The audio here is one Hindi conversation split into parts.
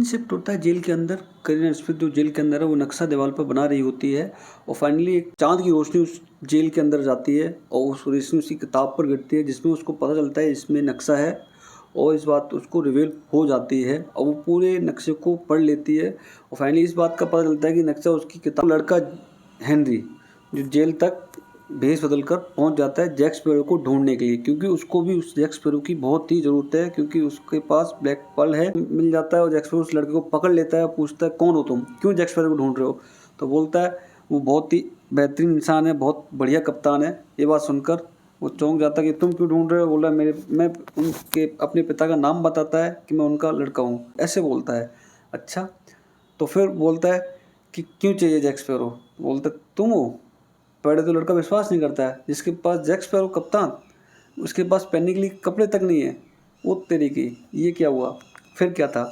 शिफ्ट होता है जेल के अंदर। करीना स्मिथ जो जेल के अंदर है वो नक्शा दीवार पर बना रही होती है और फाइनली एक चांद की रोशनी उस जेल के अंदर जाती है और उस रोशनी उसी किताब पर गिरती है जिसमें उसको पता चलता है इसमें नक्शा है और इस बात उसको रिवील हो जाती है और वो पूरे नक्शे को पढ़ लेती है और फाइनली इस बात का पता चलता है कि नक्शा उसकी किताब। लड़का हेनरी जो जेल तक भेस बदल कर पहुँच जाता है जैक स्पैरो को ढूंढने के लिए, क्योंकि उसको भी उस जैक स्पैरो की बहुत ही ज़रूरत है, क्योंकि उसके पास ब्लैक पर्ल है। मिल जाता है और जैक स्पैरो उस लड़के को पकड़ लेता है, पूछता है कौन हो तुम, क्यों जैक स्पैरो को ढूंढ रहे हो। तो बोलता है वो बहुत ही बेहतरीन इंसान है, बहुत बढ़िया कप्तान है। ये बात सुनकर वो चौंक जाता है कि तुम क्यों ढूंढ रहे हो। बोला मैं उनके अपने पिता का नाम बताता है कि मैं उनका लड़का हूँ, ऐसे बोलता है। अच्छा, तो फिर बोलता है कि क्यों चाहिए जैक स्पैरो। बोलता है तुम हो। पहले तो लड़का विश्वास नहीं करता है, जिसके पास जैक स्पैरो कप्तान, उसके पास पहनने के लिए कपड़े तक नहीं है। वो तेरी की, ये क्या हुआ, फिर क्या था।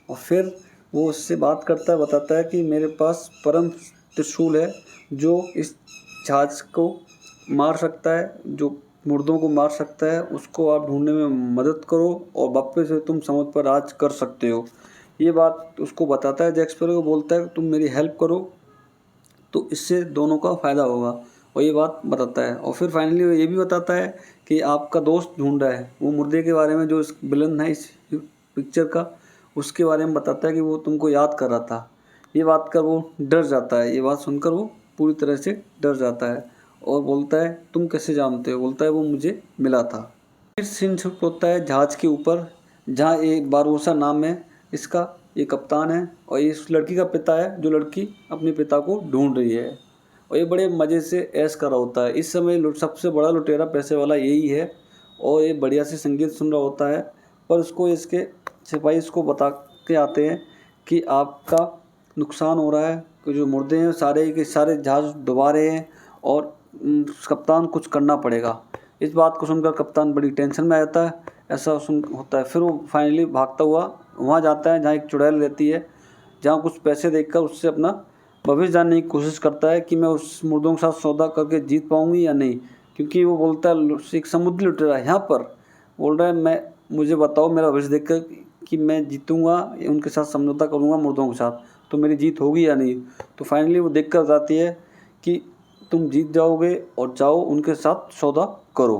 और फिर वो उससे बात करता है, बताता है कि मेरे पास परम त्रिशूल है जो इस जहाज को मार सकता है, जो मुर्दों को मार सकता है, उसको आप ढूंढने में मदद करो और वापस से तुम समुद्र पर राज कर सकते हो। ये बात उसको बताता है जैक स्पैरो को। बोलता है तुम मेरी हेल्प करो तो इससे दोनों का फ़ायदा होगा, और ये बात बताता है। और फिर फाइनली वो ये भी बताता है कि आपका दोस्त ढूंढ रहा है, वो मुर्दे के बारे में जो इस विलन है इस पिक्चर का, उसके बारे में बताता है कि वो तुमको याद कर रहा था। ये बात कर वो डर जाता है, ये बात सुनकर वो पूरी तरह से डर जाता है और बोलता है तुम कैसे जानते हो। बोलता है वो मुझे मिला था। फिर सीन शिफ्ट होता है जहाज़ के ऊपर, जहाँ एक बारबोसा नाम है इसका, ये कप्तान है और ये इस लड़की का पिता है जो लड़की अपने पिता को ढूंढ रही है और ये बड़े मज़े से ऐश कर रहा होता है। इस समय सबसे बड़ा लुटेरा पैसे वाला यही है और ये बढ़िया से संगीत सुन रहा होता है, पर उसको इसके सिपाही इसको बता के आते हैं कि आपका नुकसान हो रहा है, कि जो मुर्दे हैं सारे के सारे जहाज़ डुबा रहे हैं और कप्तान कुछ करना पड़ेगा। इस बात को सुनकर कप्तान बड़ी टेंशन में आ जाता है। ऐसा सुन होता है। फिर वो फाइनली भागता हुआ वहाँ जाता है जहाँ एक चुड़ैल रहती है, जहाँ कुछ पैसे देखकर उससे अपना भविष्य जानने की कोशिश करता है कि मैं उस मुर्दों के साथ सौदा करके जीत पाऊँगी या नहीं, क्योंकि वो बोलता है एक समुद्री लुटेरा यहाँ पर बोल रहा है मुझे बताओ मेरा भविष्य देखकर कि मैं जीतूँगा, उनके साथ समझौता करूँगा मुर्दों के साथ, तो मेरी जीत होगी या नहीं। तो फाइनली वो देख कर जाती है कि तुम जीत जाओगे और जाओ उनके साथ सौदा करो।